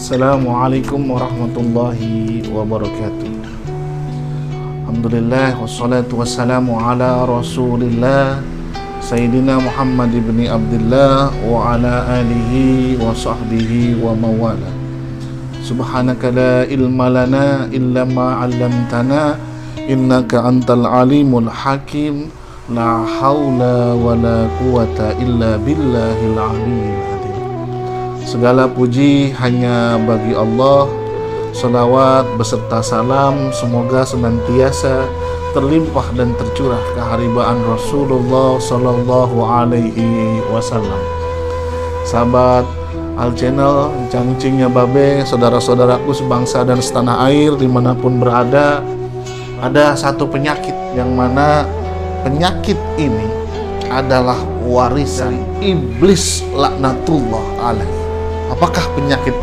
Assalamualaikum warahmatullahi wabarakatuh. Alhamdulillah wassalatu wassalamu ala rasulillah Sayyidina Muhammad ibn Abdullah wa ala alihi wa sahbihi wa mawala. Subhanaka la ilma lana illa ma 'allamtana innaka antal alimul hakim. La haula wa la quwata illa billahil aliyyil azim. Segala puji hanya bagi Allah. Salawat beserta salam semoga senantiasa terlimpah dan tercurah keharibaan Rasulullah sallallahu alaihi wasallam. Sahabat Al Channel, cangcingnya babe, saudara-saudaraku sebangsa dan setanah air dimanapun berada, ada satu penyakit yang mana penyakit ini adalah warisan iblis laknatullah alaih. Apakah penyakit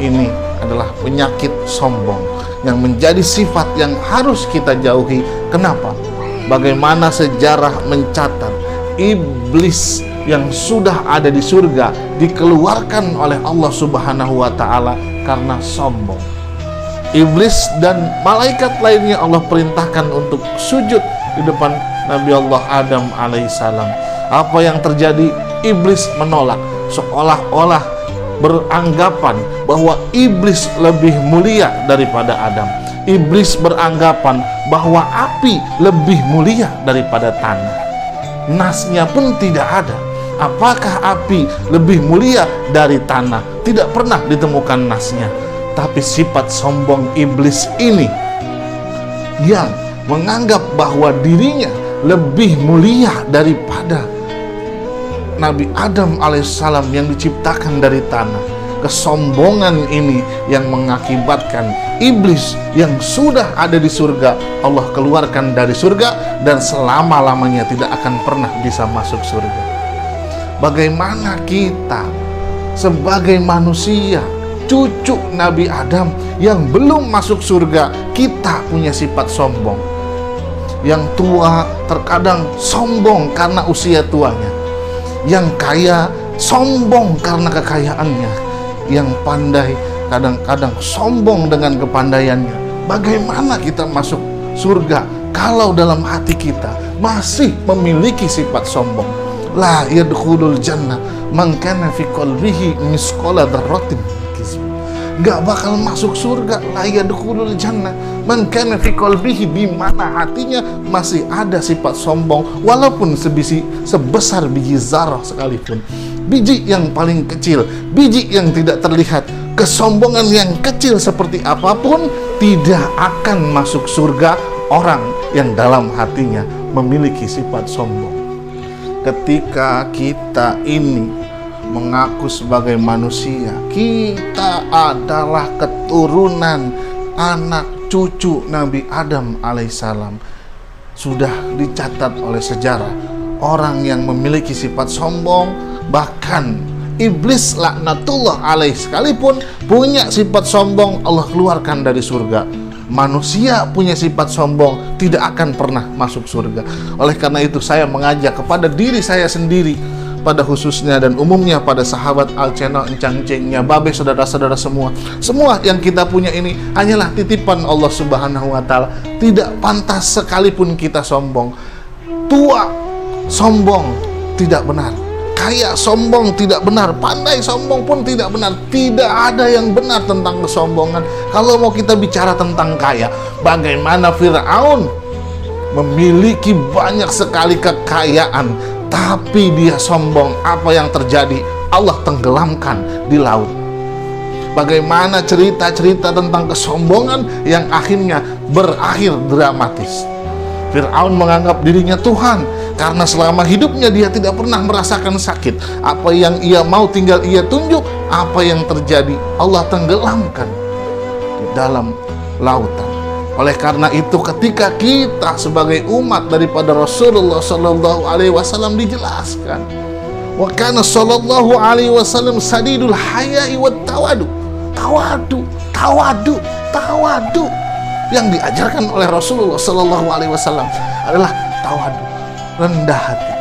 ini? Adalah penyakit sombong yang menjadi sifat yang harus kita jauhi. Kenapa? Bagaimana sejarah mencatat iblis yang sudah ada di surga dikeluarkan oleh Allah Subhanahu wa ta'ala karena sombong. Iblis dan malaikat lainnya Allah perintahkan untuk sujud di depan Nabi Allah Adam alaihissalam. Apa yang terjadi? Iblis menolak, seolah-olah beranggapan bahwa iblis lebih mulia daripada Adam. Iblis beranggapan bahwa api lebih mulia daripada tanah. Nasnya pun tidak ada. Apakah api lebih mulia dari tanah? Tidak pernah ditemukan nasnya. Tapi sifat sombong iblis ini yang menganggap bahwa dirinya lebih mulia daripada Nabi Adam alaihissalam yang diciptakan dari tanah. Kesombongan ini yang mengakibatkan iblis yang sudah ada di surga Allah keluarkan dari surga dan selama-lamanya tidak akan pernah bisa masuk surga. Bagaimana kita sebagai manusia, cucu Nabi Adam yang belum masuk surga, kita punya sifat sombong. Yang tua terkadang sombong karena usia tuanya. Yang kaya sombong karena kekayaannya. Yang pandai kadang-kadang sombong dengan kepandaiannya. Bagaimana kita masuk surga kalau dalam hati kita masih memiliki sifat sombong? La yadkhulul jannah man kana fi qalbihi misqala dzarratin kizb. Gak bakal masuk surga. La yadkhulul jannah man kana fi qalbihi, di mana hatinya masih ada sifat sombong walaupun sebesar biji zarah sekalipun. Biji yang paling kecil, biji yang tidak terlihat, kesombongan yang kecil seperti apapun tidak akan masuk surga orang yang dalam hatinya memiliki sifat sombong. Ketika kita ini mengaku sebagai manusia, kita adalah keturunan anak cucu Nabi Adam alaihissalam. Sudah dicatat oleh sejarah, orang yang memiliki sifat sombong, bahkan iblis laknatullah alaih sekalipun punya sifat sombong, Allah keluarkan dari surga. Manusia punya sifat sombong tidak akan pernah masuk surga. Oleh karena itu saya mengajak kepada diri saya sendiri, pada khususnya dan umumnya pada sahabat Al Channel, encang-cengnya babe, saudara-saudara semua yang kita punya ini hanyalah titipan Allah Subhanahu wa ta'ala. Tidak pantas sekalipun kita sombong. Tua sombong tidak benar, kaya sombong tidak benar, pandai sombong pun tidak benar. Tidak ada yang benar tentang kesombongan. Kalau mau kita bicara tentang kaya, bagaimana Fir'aun memiliki banyak sekali kekayaan tapi dia sombong, apa yang terjadi? Allah tenggelamkan di laut. Bagaimana cerita-cerita tentang kesombongan yang akhirnya berakhir dramatis. Fir'aun menganggap dirinya Tuhan karena selama hidupnya dia tidak pernah merasakan sakit. Apa yang ia mau tinggal ia tunjuk. Apa yang terjadi? Allah tenggelamkan di dalam lautan. Oleh karena itu ketika kita sebagai umat daripada Rasulullah sallallahu alaihi wasallam dijelaskan, wa kana sallallahu alaihi wasallam sadidul haya'i wat tawadu. Tawadu yang diajarkan oleh Rasulullah sallallahu alaihi wasallam adalah tawadu, rendah hati.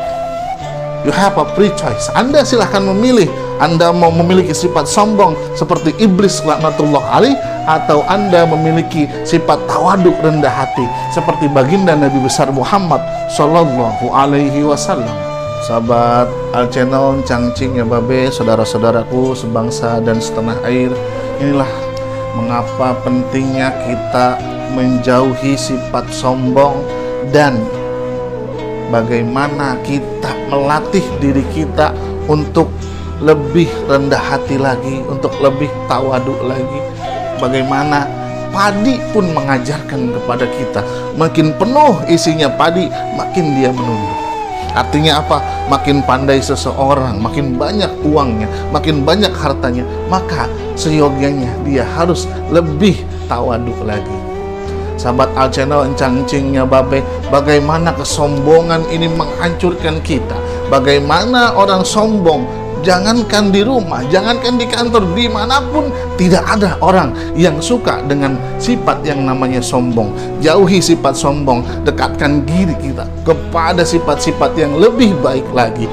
You have a free choice. Anda silahkan memilih Anda mau memiliki sifat sombong seperti iblis laknatullah alaih, atau Anda memiliki sifat tawaduk rendah hati seperti baginda Nabi besar Muhammad Sallallahu Alaihi Wasallam. Sahabat Al Channel, Cangcing ya Babe, saudara-saudaraku sebangsa dan setanah air, inilah mengapa pentingnya kita menjauhi sifat sombong dan bagaimana kita melatih diri kita untuk lebih rendah hati lagi, untuk lebih tawaduk lagi. Bagaimana padi pun mengajarkan kepada kita, makin penuh isinya padi, makin dia menunduk. Artinya apa? Makin pandai seseorang, makin banyak uangnya, makin banyak hartanya, maka seyogianya dia harus lebih tawaduk lagi. Sahabat Al Channel, Cangcingnya Babe, bagaimana kesombongan ini menghancurkan kita. Bagaimana orang sombong, jangankan di rumah, jangankan di kantor, dimanapun tidak ada orang yang suka dengan sifat yang namanya sombong. Jauhi sifat sombong, dekatkan diri kita kepada sifat-sifat yang lebih baik lagi.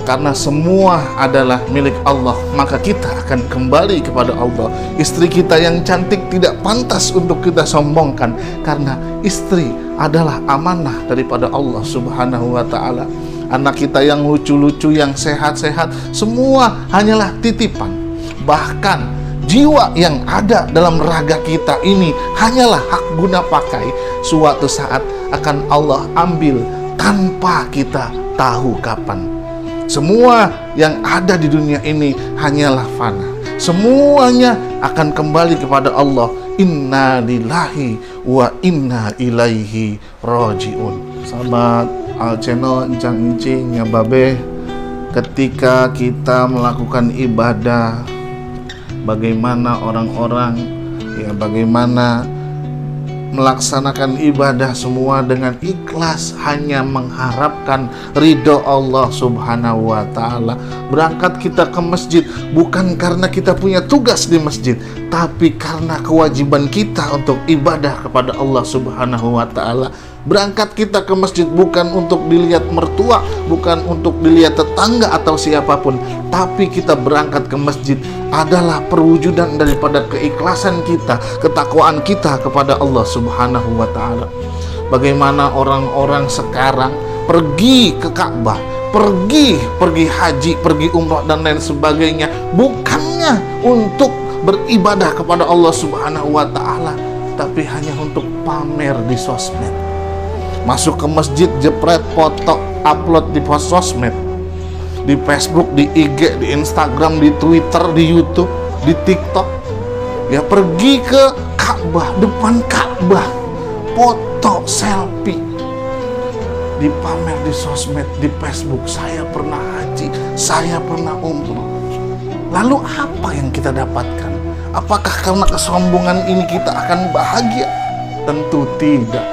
Karena semua adalah milik Allah, maka kita akan kembali kepada Allah. Istri kita yang cantik tidak pantas untuk kita sombongkan, karena istri adalah amanah daripada Allah Subhanahu wa Ta'ala. Anak kita yang lucu-lucu, yang sehat-sehat, semua hanyalah titipan. Bahkan jiwa yang ada dalam raga kita ini hanyalah hak guna pakai. Suatu saat akan Allah ambil tanpa kita tahu kapan. Semua yang ada di dunia ini hanyalah fana. Semuanya akan kembali kepada Allah. Inna lillahi wa inna ilaihi rajiun. Sahabat Al Channel, Cangcing ya Babe, ketika kita melakukan ibadah, bagaimana orang-orang ya, bagaimana melaksanakan ibadah semua dengan ikhlas, hanya mengharapkan ridho Allah Subhanahu wa Ta'ala. Berangkat kita ke masjid bukan karena kita punya tugas di masjid, tapi karena kewajiban kita untuk ibadah kepada Allah Subhanahu wa Ta'ala. Berangkat kita ke masjid bukan untuk dilihat mertua, bukan untuk dilihat tetangga atau siapapun, tapi kita berangkat ke masjid adalah perwujudan daripada keikhlasan kita, ketakwaan kita kepada Allah Subhanahu wa Ta'ala. Bagaimana orang-orang sekarang pergi ke Ka'bah, pergi haji, pergi umrah dan lain sebagainya, bukannya untuk beribadah kepada Allah Subhanahu wa Ta'ala, tapi hanya untuk pamer di sosmed. Masuk ke masjid, jepret foto, upload di sosmed, di Facebook, di IG, di Instagram, di Twitter, di YouTube, di TikTok. Ya, pergi ke Ka'bah, depan Ka'bah, foto selfie, dipamer di sosmed, di Facebook. Saya pernah haji, saya pernah umrah. Lalu apa yang kita dapatkan? Apakah karena kesombongan ini kita akan bahagia? Tentu tidak.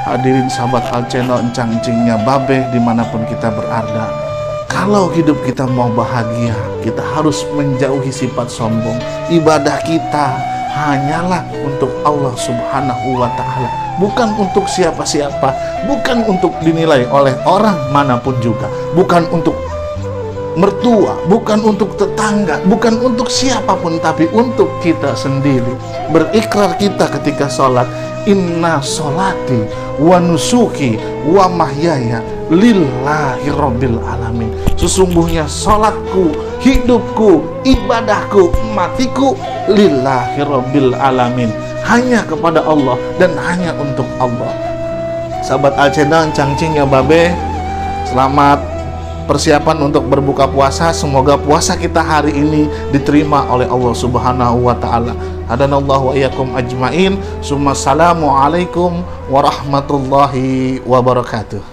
Hadirin sahabat Al Channel, Cangcingnya Babe, dimanapun kita berada, kalau hidup kita mau bahagia, kita harus menjauhi sifat sombong. Ibadah kita hanyalah untuk Allah Subhanahu wa Ta'ala, bukan untuk siapa-siapa, bukan untuk dinilai oleh orang manapun juga, bukan untuk mertua, bukan untuk tetangga, bukan untuk siapapun, tapi untuk kita sendiri. Berikrar kita ketika sholat, inna sholati wa nusuki wa mahyaya lillahi rabbil alamin. Sesungguhnya sholatku, hidupku, ibadahku, matiku lillahi rabbil alamin, hanya kepada Allah dan hanya untuk Allah. Sahabat Al Channel, Cangcingnya Babe, selamat persiapan untuk berbuka puasa. Semoga puasa kita hari ini diterima oleh Allah Subhanahu wa Ta'ala. Hadanallahu wa iyyakum ajmain. Assalamualaikum warahmatullahi wabarakatuh.